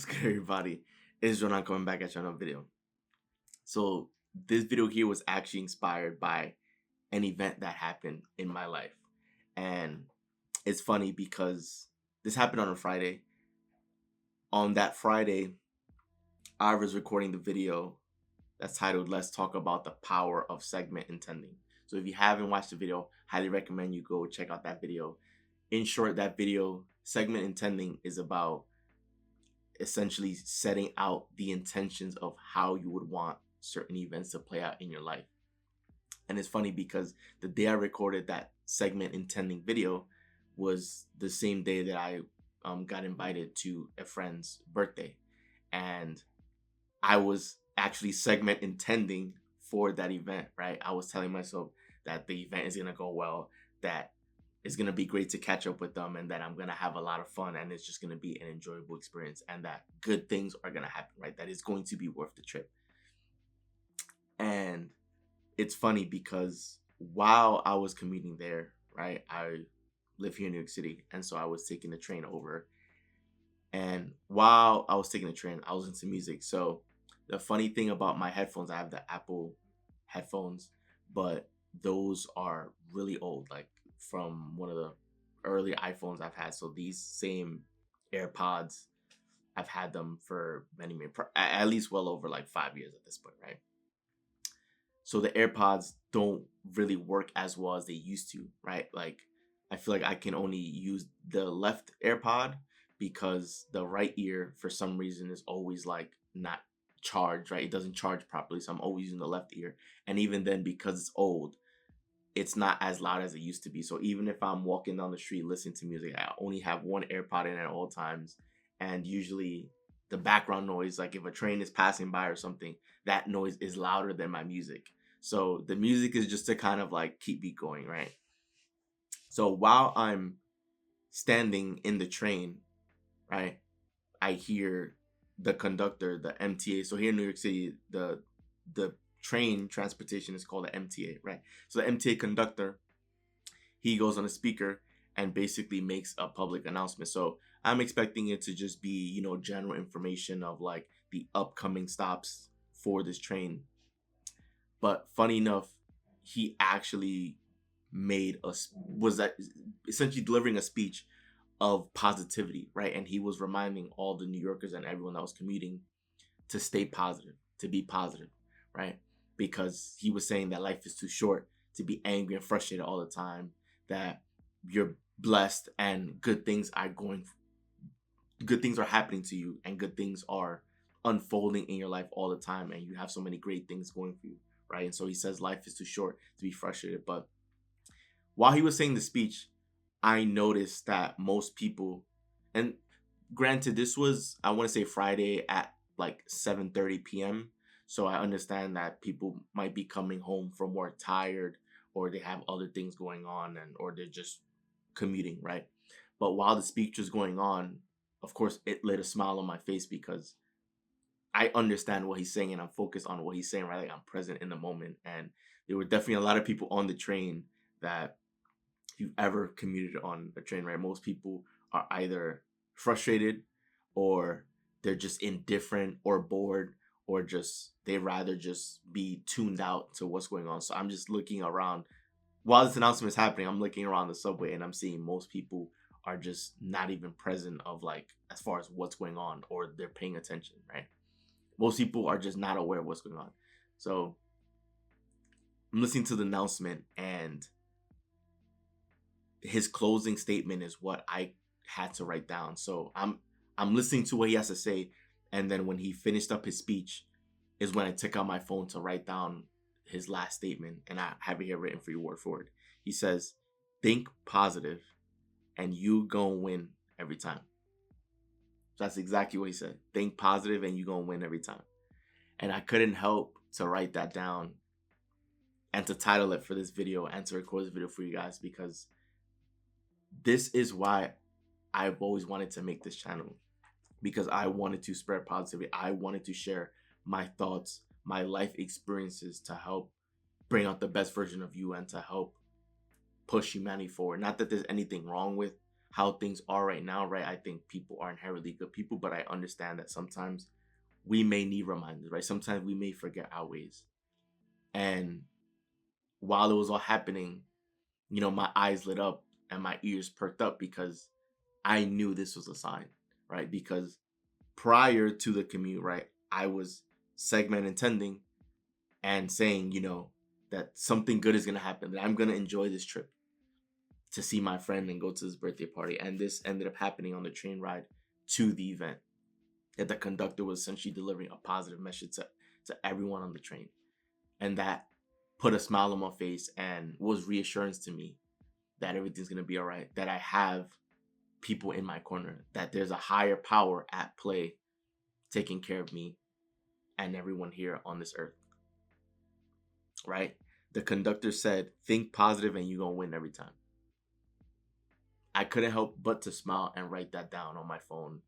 What's good, everybody? It's Jonan coming back at you on a video. So this video here was actually inspired by an event that happened in my life, and it's funny because this happened on a Friday. On that Friday, I was recording the video that's titled "Let's Talk About the Power of Segment Intending." So if you haven't watched the video, highly recommend you go check out that video. In short, that video, segment intending, is about essentially setting out the intentions of how you would want certain events to play out in your life. And it's funny because the day I recorded that segment intending video was the same day that I got invited to a friend's birthday. And I was actually segment intending for that event, right? I was telling myself that the event is going to go well, that it's going to be great to catch up with them, and that I'm going to have a lot of fun, and it's just going to be an enjoyable experience, and that good things are going to happen, right? That it's going to be worth the trip. And it's funny because while I was commuting there, right, I live here in New York City, and so I was taking the train over. And while I was taking the train, I was into music. So the funny thing about my headphones, I have the Apple headphones, but those are really old, like from one of the early iPhones I've had. So these same AirPods, I've had them for at least well over like 5 years at this point, right? So the AirPods don't really work as well as they used to, right? Like I feel like I can only use the left AirPod because the right ear for some reason is always like not charged, right? It doesn't charge properly, so I'm always using the left ear. And even then, because it's old, it's not as loud as it used to be. So even if I'm walking down the street listening to music, I only have one AirPod in at all times. And usually the background noise, like if a train is passing by or something, that noise is louder than my music. So the music is just to kind of like keep me going, right? So while I'm standing in the train, right, I hear the conductor, the MTA. So here in New York City, the train transportation is called the MTA, right? So the MTA conductor, he goes on a speaker and basically makes a public announcement. So I'm expecting it to just be, general information of like the upcoming stops for this train. But funny enough, he actually was that essentially delivering a speech of positivity, right? And he was reminding all the New Yorkers and everyone that was commuting to stay positive, to be positive, right? Because he was saying that life is too short to be angry and frustrated all the time, that you're blessed and good things are happening to you, and good things are unfolding in your life all the time, and you have so many great things going for you, right? And so he says life is too short to be frustrated. But while he was saying the speech, I noticed that most people, and granted, this was, I want to say, Friday at like 7:30 p.m. So I understand that people might be coming home from work tired, or they have other things going on, or they're just commuting, right? But while the speech was going on, of course, it lit a smile on my face because I understand what he's saying and I'm focused on what he's saying, right? Like I'm present in the moment. And there were definitely a lot of people on the train that, if you've ever commuted on a train, right, most people are either frustrated, or they're just indifferent or bored, or just they rather just be tuned out to what's going on. So I'm just looking around while this announcement is happening. I'm looking around the subway and I'm seeing most people are just not even present of like as far as what's going on, or they're paying attention, right? Most people are just not aware of what's going on. So I'm listening to the announcement, and his closing statement is what I had to write down. So I'm listening to what he has to say, and then when he finished up his speech is when I took out my phone to write down his last statement, and I have it here written for you word for word. He says, "Think positive, and you gonna win every time." So that's exactly what he said. Think positive, and you gonna win every time. And I couldn't help to write that down and to title it for this video and to record this video for you guys, because this is why I've always wanted to make this channel, because I wanted to spread positivity. I wanted to share my thoughts, my life experiences, to help bring out the best version of you and to help push humanity forward. Not that there's anything wrong with how things are right now, right? I think people are inherently good people, but I understand that sometimes we may need reminders, right? Sometimes we may forget our ways. And while it was all happening, my eyes lit up and my ears perked up because I knew this was a sign, right? Because prior to the commute, right, I was segment intending and saying, that something good is going to happen, that I'm going to enjoy this trip to see my friend and go to this birthday party. And this ended up happening on the train ride to the event. That the conductor was essentially delivering a positive message to everyone on the train. And that put a smile on my face and was reassurance to me that everything's going to be all right, that I have people in my corner, that there's a higher power at play taking care of me and everyone here on this earth, right? The conductor said, think positive and you're going to win every time. I couldn't help but to smile and write that down on my phone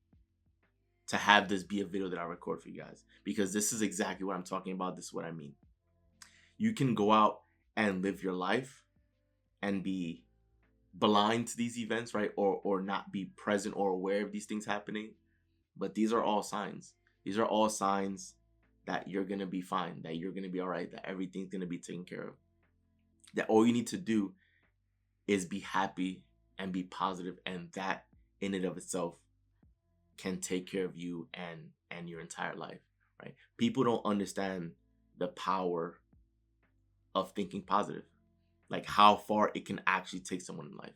to have this be a video that I record for you guys, because this is exactly what I'm talking about. This is what I mean. You can go out and live your life and be blind to these events, right? Or not be present or aware of these things happening. But these are all signs. These are all signs that you're going to be fine, that you're going to be all right, that everything's going to be taken care of. That all you need to do is be happy and be positive, and that in and of itself can take care of you and your entire life, right? People don't understand the power of thinking positive, like how far it can actually take someone in life.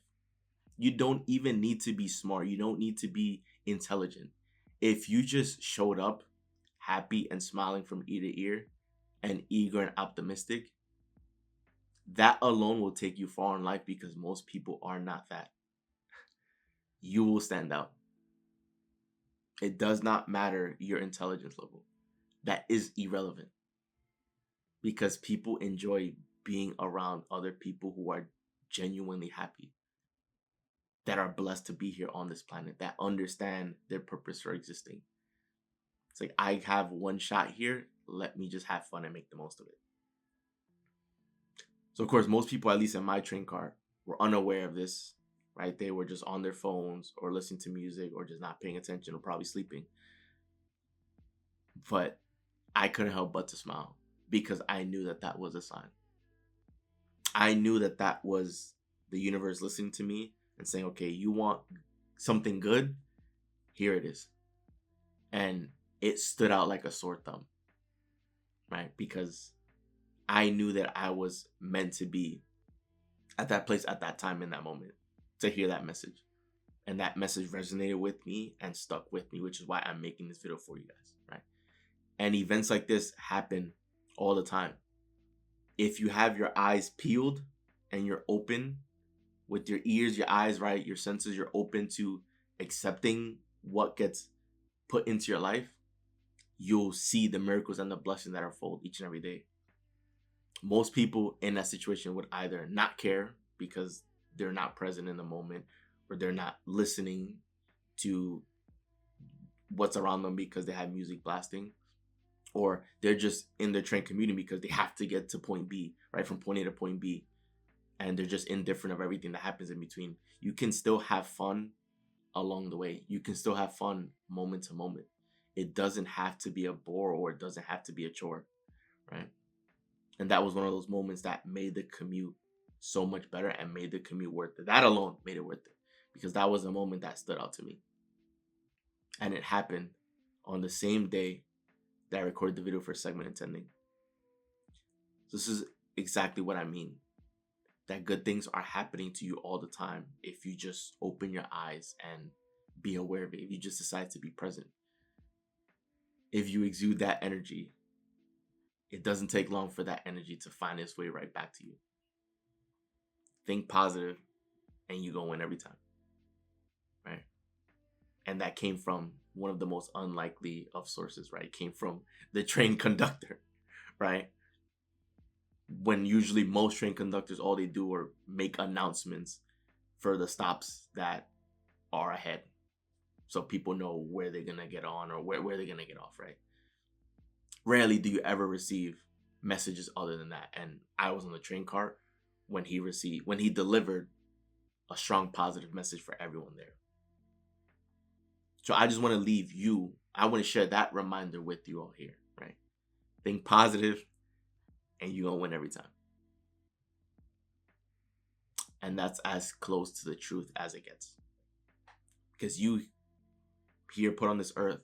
You don't even need to be smart. You don't need to be intelligent. If you just showed up happy and smiling from ear to ear and eager and optimistic, that alone will take you far in life, because most people are not that. You will stand out. It does not matter your intelligence level. That is irrelevant, because people enjoy being around other people who are genuinely happy, that are blessed to be here on this planet, that understand their purpose for existing. It's like, I have one shot here. Let me just have fun and make the most of it. So, of course, most people, at least in my train car, were unaware of this, right? They were just on their phones or listening to music or just not paying attention or probably sleeping. But I couldn't help but to smile, because I knew that that was a sign. I knew that that was the universe listening to me and saying, okay, you want something good? Here it is. And it stood out like a sore thumb, right? Because I knew that I was meant to be at that place at that time in that moment to hear that message. And that message resonated with me and stuck with me, which is why I'm making this video for you guys, right? And events like this happen all the time. If you have your eyes peeled and you're open with your ears, your eyes, right, your senses, you're open to accepting what gets put into your life, you'll see the miracles and the blessings that unfold each and every day. Most people in that situation would either not care because they're not present in the moment, or they're not listening to what's around them because they have music blasting, or they're just in their train commuting because they have to get to point B, right, from point A to point B, and they're just indifferent of everything that happens in between. You can still have fun along the way. You can still have fun moment to moment. It doesn't have to be a bore, or it doesn't have to be a chore, right? And that was one of those moments that made the commute so much better and made the commute worth it. That alone made it worth it, because that was a moment that stood out to me. And it happened on the same day that I recorded the video for segment intending. So this is exactly what I mean. That good things are happening to you all the time if you just open your eyes and be aware of it. If you just decide to be present. If you exude that energy, it doesn't take long for that energy to find its way right back to you. Think positive and you gonna win every time, right? And that came from one of the most unlikely of sources, right? It came from the train conductor, right? When usually most train conductors, all they do are make announcements for the stops that are ahead, so people know where they're gonna get on or where they're gonna get off, right? Rarely do you ever receive messages other than that. And I was on the train car when he delivered a strong positive message for everyone there. So I just want to leave you, I want to share that reminder with you all here, right? Think positive and you're going to win every time. And that's as close to the truth as it gets. Because you here put on this earth,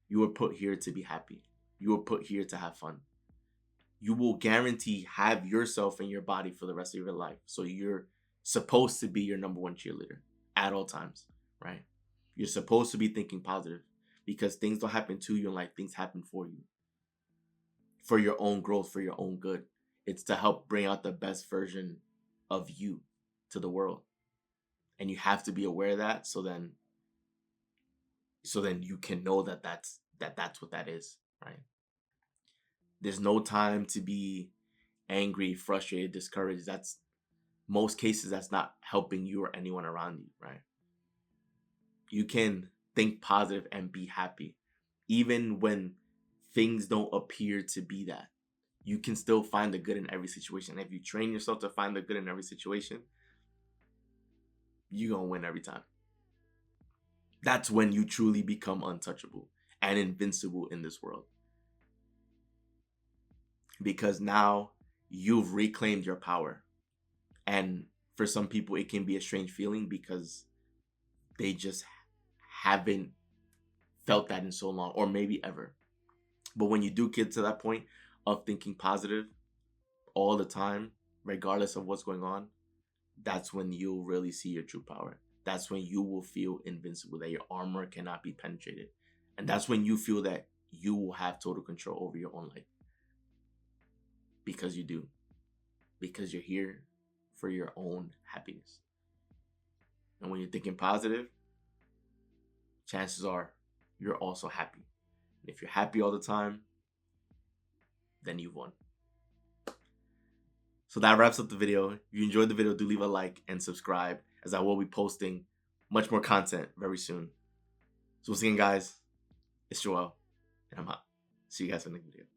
you were put here to be happy. You were put here to have fun. You will guarantee have yourself in your body for the rest of your life. So you're supposed to be your number one cheerleader at all times, right? You're supposed to be thinking positive because things don't happen to you in life. Things happen for you. For your own growth, for your own good. It's to help bring out the best version of you to the world. And you have to be aware of that so then you can know that that's what that is, right? There's no time to be angry, frustrated, discouraged. That's most cases that's not helping you or anyone around you, right? You can think positive and be happy even when things don't appear to be that. You can still find the good in every situation. And if you train yourself to find the good in every situation, you're going to win every time. That's when you truly become untouchable and invincible in this world. Because now you've reclaimed your power. And for some people, it can be a strange feeling because they just haven't felt that in so long, or maybe ever. But when you do get to that point of thinking positive all the time, regardless of what's going on, that's when you'll really see your true power. That's when you will feel invincible, that your armor cannot be penetrated. And that's when you feel that you will have total control over your own life. Because you do. Because you're here for your own happiness. And when you're thinking positive, chances are you're also happy. And if you're happy all the time, then you've won. So that wraps up the video. If you enjoyed the video, do leave a like and subscribe, as I will be posting much more content very soon. So once again, guys, it's Joel, and I'm out. See you guys in the next video.